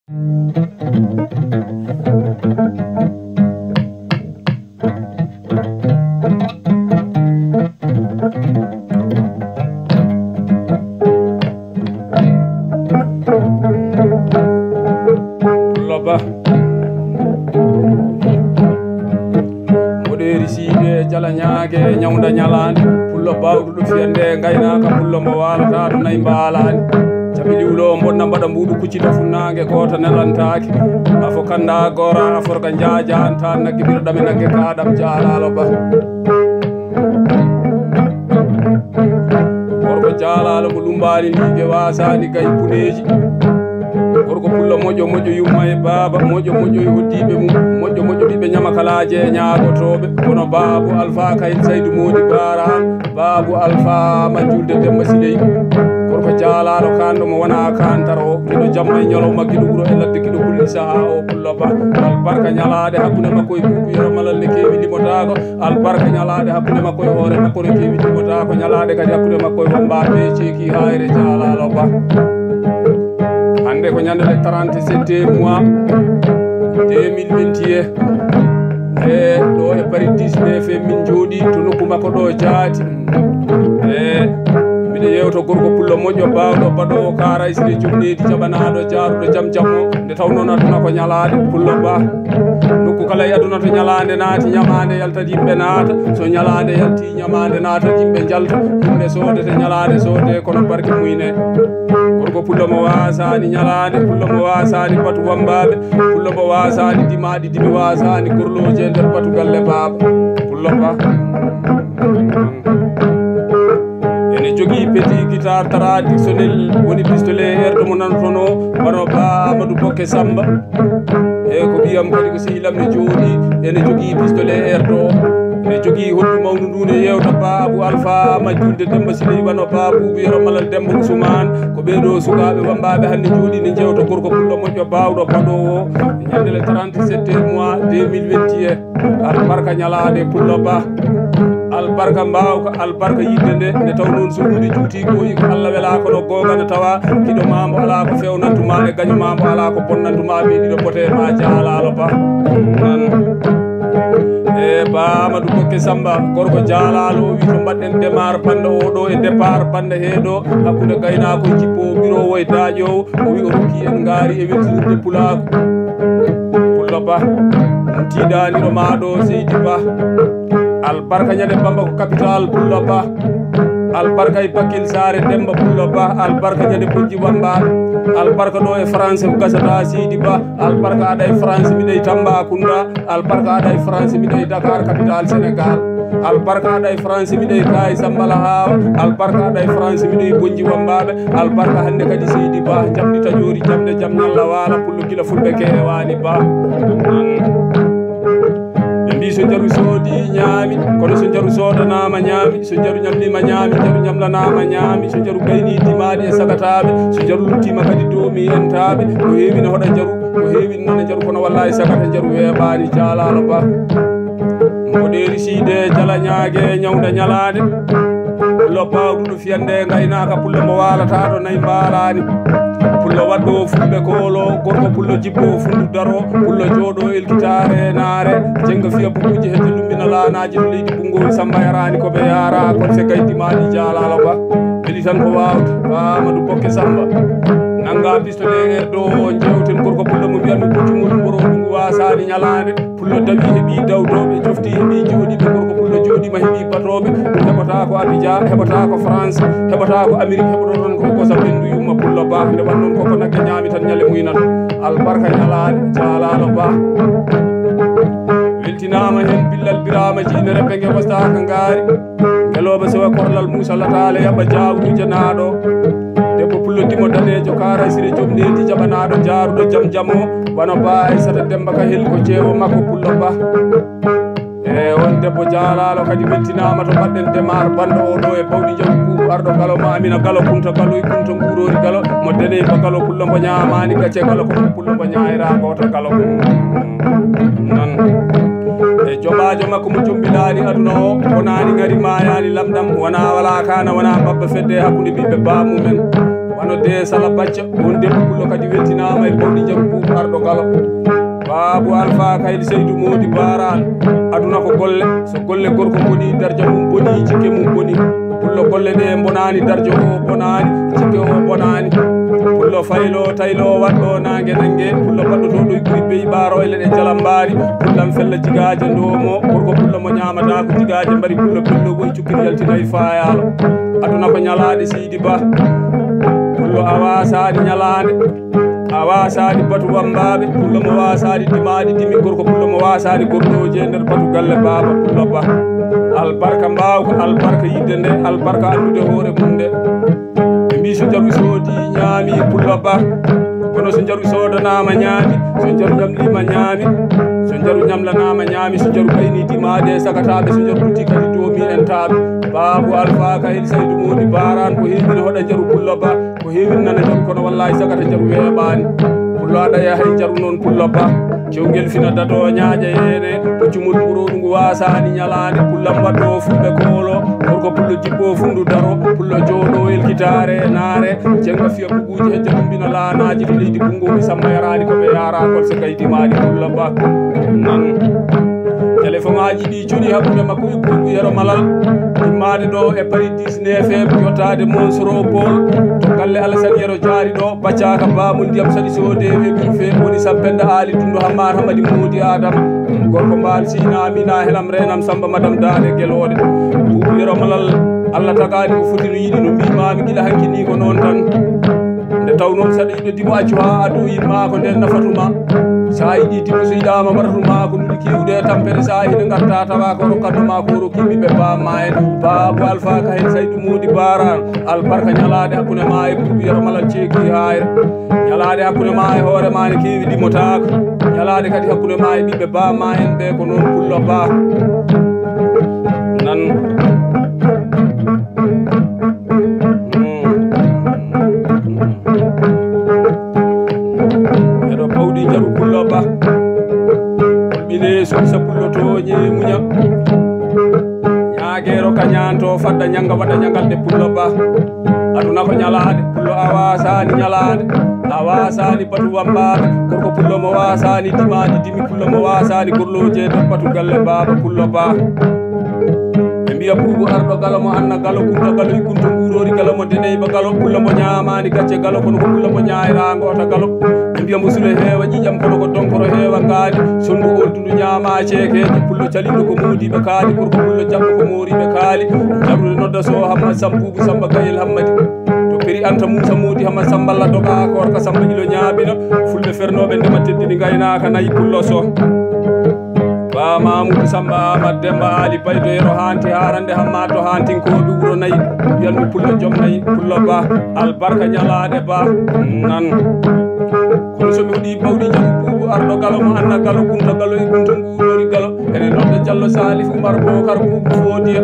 Loba moderi siide jala nyaage nyawda nyalande pullo bawdu fiyande gaynaka pullo mo walata do nay mbalani jabiliwlo bonna mbada mbudu kuccita funnange goto nelantaki afo kanda gora aforga jaaja anta nagge bido dame nagge kadam jaalalo ba gorko jaalalo mo lumbani ligue wasani gay puneji gorko pullo mojo mojo yumma e baba mojo mojo e hoddibe mum mojo mojo bibe nyama kalaje nyaagotobe kono babu alfa kay saydou modi baran babu alfa majulde demba siley gorko jaalalo kando mo wana kantaro kido jamma e nyolo magido wuro e ladde kido kulli saha o pullo ba albarka nyalaade hakkunde makko e bubu yoro malal ne kewi limotago albarka nyalaade hakkunde makko e hoore makko ne kewi limotago nyalaade kadi hakkunde makko e wambabe ceeki hayre jaalalo ba hande ko nyande le 37 mois 2021 e do e pari 19 min jodi to nokku makko do jaati e mide yewto gorko pullo mojo bawdo bado kara isri jumnedi jabanaado jaarudo jam jammo nde tawno natuna ko nyalaade pullo ba nokku kala yaduna to nyalaande naati nyamaande yalta yimbe naata so nyalaande yalti nyamaande naata yimbe jalta yimbe sodete nyalaande sode kono barke muyne gorko pullo mo wasani nyalaande pullo mo wasani batu wambabe pullo mo wasani dimaadi dimi wasani gorloje nder batu galle baba pullo ba ene jogi petit guitare traditionnel woni pistolet erdo mo nantono bano ba Amadou Bokke Samba e ko biyam kadi ko sihilam ne jodi ene jogi pistolet erdo ene jogi hoddu mawnu ndune yewta babu alfa majjulde demba siley bano babu biyoro malal demba Ousmane ko beedo sukabe wambabe hande jodi ne jewto gorko pullo mojo bawdo badowo nyande le 37 mois 2021 albarka nyalaade pullo ba albarka mbawka albarka yidde nde taw non suude juuti goyi ko Allah wela ko do goga ne tawa kido mambo ala ko fewnantuma e gañu mambo ala ko bonnantuma be dido pote ma jaalalo ba e ba Amadou Bokke Samba gorko jaalalo wi to badden démarre bande o do e départ bande heedo hakkude gayna ko jippo bureau way daajo o wi o rokki en ngari e weltinde pulako pullo ba tidani do maado Seydi Ba albarka nyade bamba ko capital pullo ba albarka e Bakel Sare Demba pullo ba albarka nyade bojji wambabe albarka do e France ko gasata Seydi Ba albarka ada e France mi dey Tambacounda albarka ada e France mi dey Dakar capital Sénégal albarka ada e France mi dey Kay Sambala Hawa albarka ada e France mi dey bojji wambabe albarka hande kadi Seydi Ba jamdi tajori jamde jam nyalla wala pullo gila fulbe kewani ba mbi so jaru soodi nyaami kono so jaru soodanama nyaami so jaru nyamlima nyaami jaru nyamlanama nyaami so jaru gayni dimaadi e sagatabe so jaru luttima kadi doomi entabe ko heewi no hoda jaru ko heewi non jaru kono wallahi sagata jaru weebaani jaalalo ba moderi siide jala nyaage nyawda nyalaade pullo bawdu fiyande gaynaka pullo mo walata do nay mbalani pullo waddo fulbe kolo gorko pullo jibbo fundu daro pullo jodo elkitare naare jenga fiya buguji hedde lumbina laanaji leydi bungo Samba yarani ko be yara ko se gayti mali jaalala ba beli tan ko wawde ba Amadou Bokke Samba nanga pistolet erdo jewten gorko pullo mo biyandu buccugol mboro dungu wasani nyalaande pullo dawi hebi dawdobe jofti hebi jodi be gorko pullo jodi ma hebi batobe hebata ko Abidjan hebata ko France hebata ko Amerique hebodo don ko sa bendu yumma pullo ba nde wannon ko ko nagge nyami tan nyale muynat albarka nyalaade jaalalo ba weltinama hen billal birama jine repenge wastaka ngari ngelobe sewa korlal Moussa Latale yaba jawdu janado debbo pullo dimo danejo kara sire jomnedi jabanaɗo jaaruɗo jam jamo wano ba Aissata Demba ka hel ko jeewo makko pullo ba e on debbo jaalalo kadi weltinama to mbaɗɗen démarre bande o ɗo e bawɗi jaw buubu arɗo galo ma Amina Galo kunta galo e kunta ngurori galo mo dene ba galo pullo mbo ñamani gacce galo ko pullo mbo ñayira goto galo non e joɓajo makko mo jombilani aduna o wonani ngari mayani lamɗam wona wala kana wona babba fedde hakkude ɓiɓɓe bamumen wano de sala bacca won debbo pullo kadi weltinama e bawɗi jaw buubu Boubou Ardo Galo Babou Alpha Kayil Seydou Mody Baran aduna ko golle so golle gorko boni darja mum boni jikke mum boni pullo golle ɗe bonani darjo o bonani jikke o bonani pullo faylo taylo waɗɗo nangue nangue pullo baɗɗoto ɗo guri beyi ɓaro e leɗe jalambari pullam fella jigaje ndomo gorko pullo mo ñamata ko jigaje mbari pullo pullo boy cukkiri yaltinayi fayalo aduna ko ñalaɗe Sidi Ba pullo a wasani ñalade a wasani batu wambaɓe pullo mo wasani dimaɗi dimi gorko pullo mo wasani gornoje nder batu galle baba pullo Ba albarka mbawko albarka yidde nde albarka andude hoore mum nde ɓe mbi so jaru soodi ñaami pullo Ba kono so jaru sodanama ñaami so jaru ñamlima ñaami so jaru ñamlanama ñaami so jaru ɓayni dimaɗe e sagataɓe so jaru ɗuti kadi domi entaɓe Babou Alpha Kayil Seydou Mody Baran ko heewino hoɗa jaru pullo Ba ko heewino nana jaru kono wallahi sagata jaru weeɓani pullo aɗa yaha hay jaru noon pullo Ba cewgel fina dato ñaaƴa yene puccumol ɓuroɗu ngu wasani ñalade pullam waɗɗo fulɓe koolo gorko pullo jibbo fundu daro pullo jooɗo elkitare naare cenga fiya buguji hejja ɗumbina laanaji to leydi bungoɓe samma yarani koɓe yarakol so gaydimaɗi pullo Ba nan téléphone aji ɗi joni hakkude makko e Boubou Yero Malal immade ɗo e Paris 19 FM yottade Monsoropol to galle Alassane Yero jaari ɗo baccaka bamo ndiyam saɗi sode weɓiru fe woni sampenda ali tundu Hammar Hamadi Mody Adama gorko mbal sina amina helam renam Samba madame dade guelode Boubou Yero Malal Allah tagani ko foti no yiɗi no mbimami guila hankkini ko noon tan nde taw noon saɗa yiɗo dimo accu ha adu yimma ko nder nafatuma sa yiɗi dimo so yiɗama waɗatuma ko nuɗi kewɗe tampere sa hiɗe garta tawa ko rokkatuma ko rokkiɓeɓe bamma en Babou Alpha Kayil Seydou Mody Baran albarka ñalade hakkude ma e Boubou Yero Malal ceeki hayre ñalade hakkude ma e hoore ma ne kewi ɗimotako ñalade kadi hakkude ma e ɓiɓɓe bamma en ɓe ko noon pullo Ba nan eɗo pawɗi jaru pullo Ba ɓine suusa pullo toñe muña ñaguero kañanto fadda ñanga waɗa ñagalde pullo Ba aduna ko ñalade pullo a wasani ñalade a wasani batu wambaɓe gorko pullo mo wasani dimaɗi dimi pullo mo wasani gorloje nder batu galle baba pullo Ba ɓe mbiya Boubou Ardo Galo mo anna Galo kunta Galo e kunto ngurori Galo mo deneyba Galo pullo mo ñamani gacce Galo kono ko pullo mo ñayrangota Galo ɓe mbiya mo sulo heewa ƴiƴam kono ko donkoro heewa ngaali sondu oltundu ñama ceekeje pullo caliɗo ko modiɓe kaali gorko pullo jaɓɗo ko moriɓe kaali jabrude nodda so Hammad Sam Boubou Samba Gayel Hammadi to peri anta Moussa Mody Hammad Samballa doga korka Samba ƴilo ñaabina fulɓe fernoɓe ndema teddini gaynaka nayi pullo so Ba Mamoudou Samba Amad Demba Ali Baydo Yero hanti harande hamma to hantinkoɓe wuro nayi mbiyanmi pullo joom nayi pullo Ba albarka ñalade Ba nan kono somi waɗi bawɗi jaru Boubou Ardo Galo mo anna Galo kunta Galo e kunto ngurori Galo ene nodda Diallo Salif Oumar Bocar Boubou Fodiya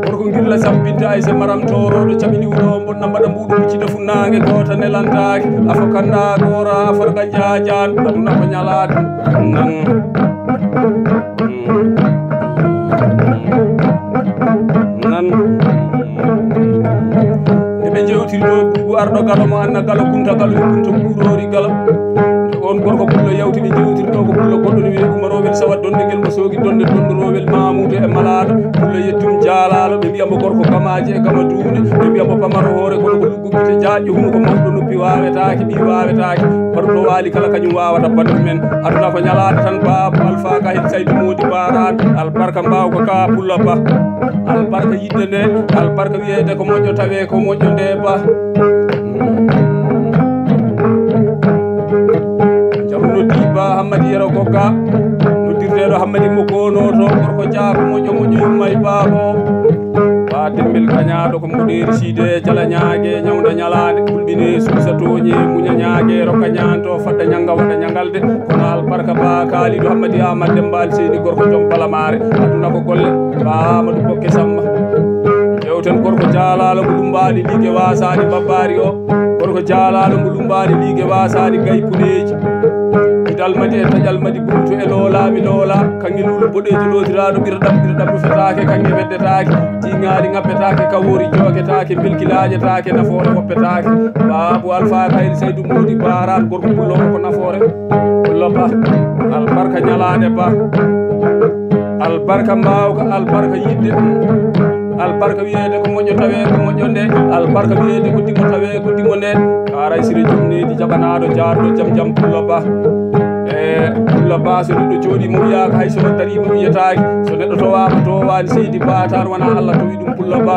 gorko girla sampinta Aïssa Maram toroɗo caɓini wuro bonna mbaɗa mbuɗu miccita funnangue gota nelantaki afo kanda gora afarga jajan aduna ko ñalade nan nan nde ɓe jewtiri ɗo Boubou Ardo Galo mo anna Galo kunta Galo e kunto ngurori Galo on gorko pullo yawti ɓe jewtiri ɗo ko pullo goɗɗo ne wiye Umarowel Sawa dondegel mo soogi donde dondorowel Mamoudou e Malado pullo yettum jaalalo ɓe mbiyamo gorko gamaji e gama duunde ɓe mbiyamo pamaro hoore kono ko lugguɓite jaƴƴo humo ko mawɗo noppi wawetaki ɓi wawetaki baɗo waali kala kañum wawata bandu men aduna ko ñalade tan Babou Alpha Kayil Seydou Mody Baran albarka mbawko ka pullo Ba albarka yidde nde albarka wiyede ko moƴƴo tawe ko moƴƴo nde Ba noddi Ba Hammadi Yero Gogga noddirteɗo Hammadi mo konoto gorko jaako moƴƴo moƴƴo yummay Babo Ba Dembel kañaɗo ko mboɗeri siide jala ñague ñawda ñalade kulɓine suusa toñe muña ñague rokka ñanto fadda ñanga waɗa ñagalde kono albarka Ba kaaliɗo Hammadi Amad Dembal Seyni gorko joom balamare aduna ko golle Ba Amadou Bokke Samba jewten gorko jaalalo mo lumbani ligue wasani babbari o gorko jaalalo mo lumbani ligue wasani gay puneji dalmadi e taƴalmadi buntu e loolami loola kanŋe lulu boɗejo lotiraɗo ɓirɗam ɓirɗam fetake kanŋe weddetake tiŋaɗi ŋappetake kawori joketake bilkilaƴetake nafoore woppetake Babou Alpha Kayil Saydou Mody Baran gorko pullo ko nafoore pullo ba albarka ñalade ba albarka mbawka albarka yidde albarka wiyede ko moƴƴo tawe ko moƴƴo nde albarka wiyede ko dimo tawe ko dimo nde karay sire jomnedi jaɓanaɗo jarɗo jam jam pullo ba pullo ba so neɗɗo jooɗi mo wiyaka hay sono darima wiyetaki so neɗɗo towama towani seydi batar wona Allah towi ɗum pullo ba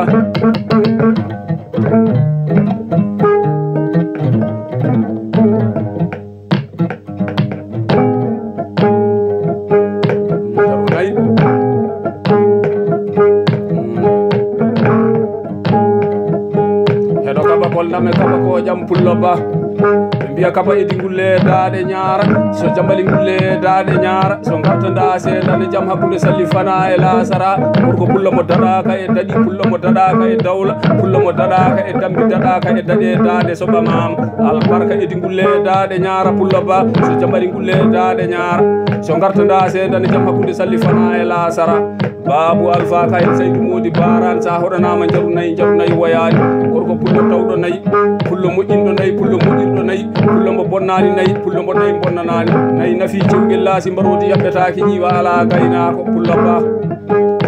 me kaba ko jam pullo ba mbiya kaba edi gulle daade ñaara so jambali gulle daade ñaara so gartanda seedane jam hakkunde sallifana e lasara gorko pullo mo daɗaka e daɗi pullo mo daɗaka e dawla pullo mo daɗaka e dambi daɗaka e daɗe daade so ɓamam albarka edi gulle daade ñaara pullo ba so jambali gulle daade ñaara so gartanda seedane jam hakkunde sallifana e lasara Babou Alpha Kayil Saydou Mody Baran sa hoɗanama jaru nayi woyani gorko pullo tawɗo nayi pullo moƴƴinɗo nayi pullo moƴƴirɗo nayi pullo mo bonnani nayi pullo mo nayi bonnanani nayi nafi cewgel laasi mbarodi yaɓɓetaki ƴiwa ala gaynako pullo ba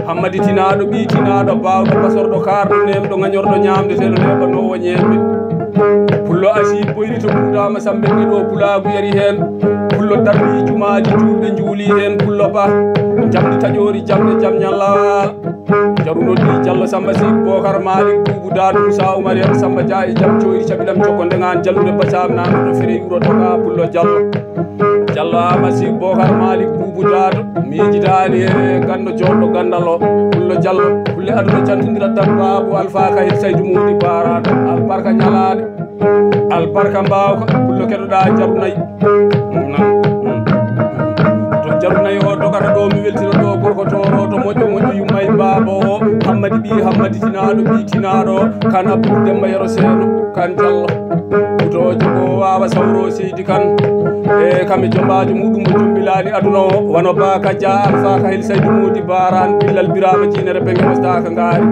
hammadi tinaɗo ɓi tinaɗo bawɗo basorɗo karɗo nemɗo gañorɗo ñamdeteɗo neɓanowo ñemɓe pullo asi boyri to ɓuɗama sambeɗe ɗo pulagu yari hen pullo darni jumaji julɓe juuli hen pullo ba jamdi taƴori jamde jam ñallawal jarunoddi Diallo Samba Sy Bocar Malick Boubou Dadou Moussa Oumar Yero Samba Dia e jam coyri caɓilam cokko ndegan jallude bacam nanoɗo fere wuro toga pullo Diallo Ama Sy Bocar Malick Boubou Dadou miijitani e gando joɗɗo gandal o pullo Diallo kulle aduna cantodirat tan Babou Alpha Kayil Saydou Mody Baran albarka ñalade albarka mbawka pullo keɗoɗa jarunayi jarunayi o dogata ɗo mi weltino ɗo gorko toroto moƴƴo yummay baba o hammadi ɓi hammadi tinaɗo ɓi tinaɗo kan Abdou Demba Yero Seno kan Diallo butojo ko wawa sawro seydi kan e kamɓe jombajo muɗum mo jommilani aduna o wano ba Kadia Alpha Kayil Saydou Mody Baran billal birama jinere ɓe gemostaka ngaari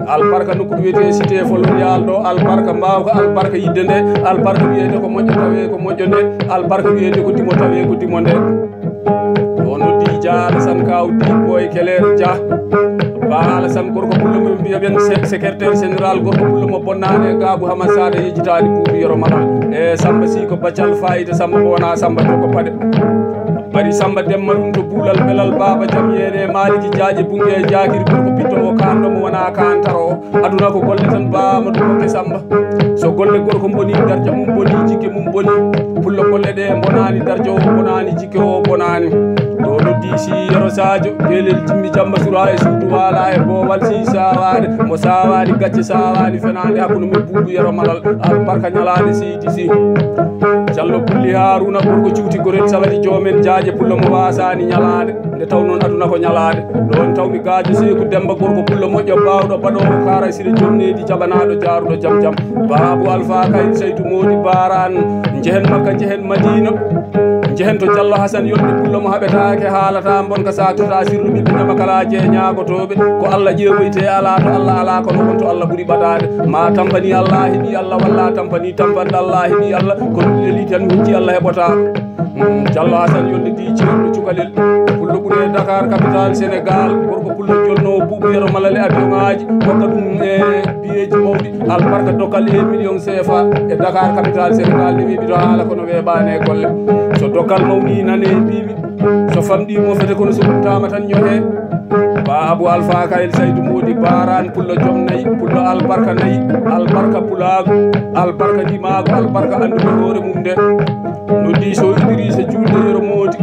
albarka nokkuɗo wiyete cité folorial ɗo albarka mbawka albarka yidde nde albarka wiyede ko moƴƴo tawe ko moƴƴo nde albarka wiyede ko dimo tawe ko dimo nde noddi Dia Alassane Kaw di boy Keler Dia ba Alassane gorko pullo mo mbiya ɓen secrétaire général gorko pullo mo bonnane Gabou Hamad Sada yejitani Boubou Yero Malal e Samba Sy ko baccal fayida Samba ko wona Samba joko paɗe bari Samba Demma ɗum to buulal belal baba jam yene Maliki Diaje bunge jakiri gorko pittowo kanɗo mo wona kantaro aduna ko golle tan bama ɗum hokke Samba so golle gorko boni darja mum boni jikke mum boni pullo golle ɗe bonani darja o bonani jikke o bonani ɗo noddi si Yero Sadio gelel timmi jamba sura e suudu wala e bowal si sawade mo sawani gacce sawani fenade hakkude men Boubou Yero Malal albarka ñalade seydi si Diallo Pulli Haruna gorko cuuti gorel sawadi jomen jaaje pullo mo wasani ñalade nde taw noon aduna ko ñalade ɗon tawmi Gadio Sékou Demba gorko pullo moƴƴo bawɗo baɗowo kara sire jonnedi jaɓanaɗo jaruɗo jam jam Babou Alpha Kayil Saydou Mody Baran jehen Makka jehen Madina jehen to Diallo Hassane yonde pullo mo haɓetake haalata bonka saktota sirruɓe ɓe ñama kala jeeñagotoɓe ko Allah ƴeeɓoyte ala to Allah ala kono won to Allah ɓuuri ɓaɗade ma tampani Allah heeɓi Allah walla tampani tampanɗe Allah heeɓi Allah kono leli tan hujji Allah heɓota Diallo Hassane yonde di ceerno cukalel pullo ɓuure Dakar capitale Sénégal gorko pullo jolnowo Boubou Yero Malal e avion ngaji hokka ɗum e biyeji mawɗi albarka dokkal e million CFA e Dakar capitale Sénégal ne wiɓi to haala kono weeɓani e golle so dokkal mawni nane mbiwi so famɗimo fete kono so ɗumtama tan ñohe Babou Alpha Kayil Saydou Mody Baran pullo joom nayi pullo albarka nayi albarka pulago albarka dimago albarka andude hoore mum nde noddi so Idrissa julde Yero Mody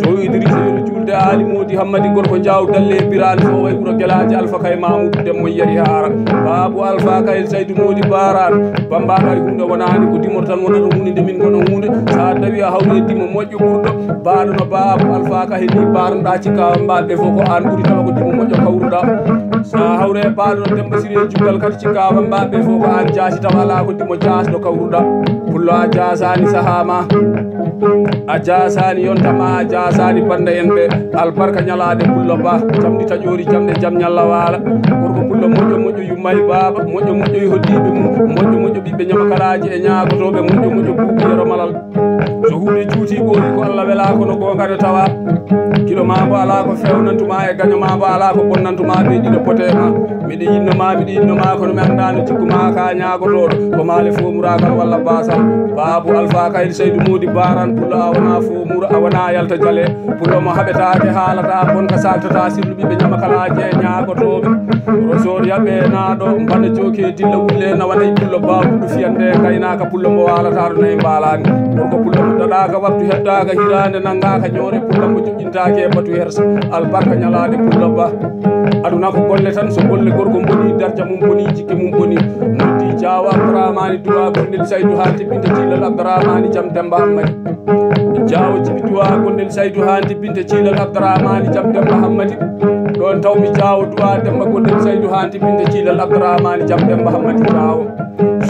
so Idrissa Yero julde Ali Mody Hammadi gorko jaw dalle birane so way wuro Guelaji Alpha Kay Mamoudou Demmo yari hara Babou Alpha Kayil Saydou Mody Baran bambaɗo ay hunde wonani ko dimor tan wonata hunde nde min gono hunde sa tawi a hawri e dimo moƴƴo ɓurɗo baɗono Babou Alpha Kayil ni baranɗa cikkawa mbaɓe fof ko an ɓuuri tawa ko dimo moƴƴo kawruɗa sa hawre baɗono Demba Siré juggal kadi cikkawa mbaɓe fof ko an jaasi tawa ala ko dimo jasɗo kawruɗa pullo a jasani sahama a jasani yontama a jasani banda en ɓe albarka ñalade pullo ba jamdi taƴori jamde jam ñalla wala gorko pullo moƴƴo moƴƴo yummay baba moƴƴo moƴƴo e hoddiɓe mum moƴƴo moƴƴo ɓiɓɓe ñamakalaji e ñagotoɓe moƴƴo moƴƴo buuɓi yero malal so hunde juuti ɓoori ko Allah wela kono gongade tawa kilo ma bo ala ko fewnantuma e gaño ma bo ala ko bonnantuma ɓe ɗiɗo potema miɗo yinnoma kono mi andano jikkuma ka ñagotoɗo ko maale fomuragal walla basal babou alpha kaydi seydou modi baran pullo a wona fomura a wona yalta jaale pullo mo haɓetake haalata bonka saltata silluɓe ɓe ñamakalaji e ñagotoɓe rosor yaɓe naɗo banda joke dilla wulle nawanayi pullo babou ɗo fiyande gaynaka pullo mo walata ɗo nayi mbalani gorko pullo mo daɗaka waptu heddaka hirande naggaka ñoore pullo mo joƴƴintake e batu hersa albarka ñalade pullo ba aduna ko golle tan so golle gorko boni darja mum boni jikke mum boni noddi Diawo Abdourahmani duwa gondel Saydou hanti binte cilal Abdourahmani jam Demba Hammadi Diawo jibi duwa gondel Saydou hanti binte cilal Abdourahmani jam Demba Hammadi ɗon tawmi Diawo duwa Demba gondel Saydou hanti binte cilal Abdourahmani jam Demba Hammadi Diawo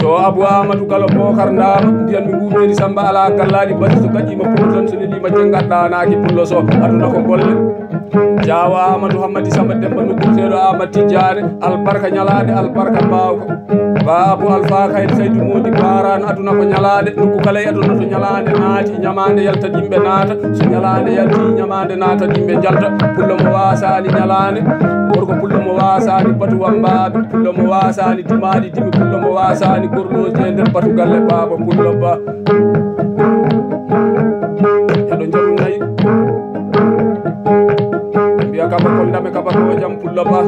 so Abou Amadou Gallo Bokar Ndama mbiyan mi gumeri Samba ala gallaɗi basi so gaƴima pullo tan so lelima jengaɗɗanaki pullo so aduna ko golle Diawo Amadou Hammadi Samba Demba no gurteɗo Amadou Tidiane albarka ñalade albarka mbawko Babou Alpha Kaydi Seydou Modi Baran aduna ko ñalade nokku kala aduna to ñalade naati ñamande yalta yimɓe naata so ñalade yalti ñamande naata yimɓe jalta pullo mo wasani ñalade gorko pullo mo wasani batu wambaɓe pullo mo wasani dimaɗi dimi pullo mo wasani gorloji e nder batu galle baba pullo ba eɗo jaru nayi mbiya kaba kondame kaba ko jam pullo ba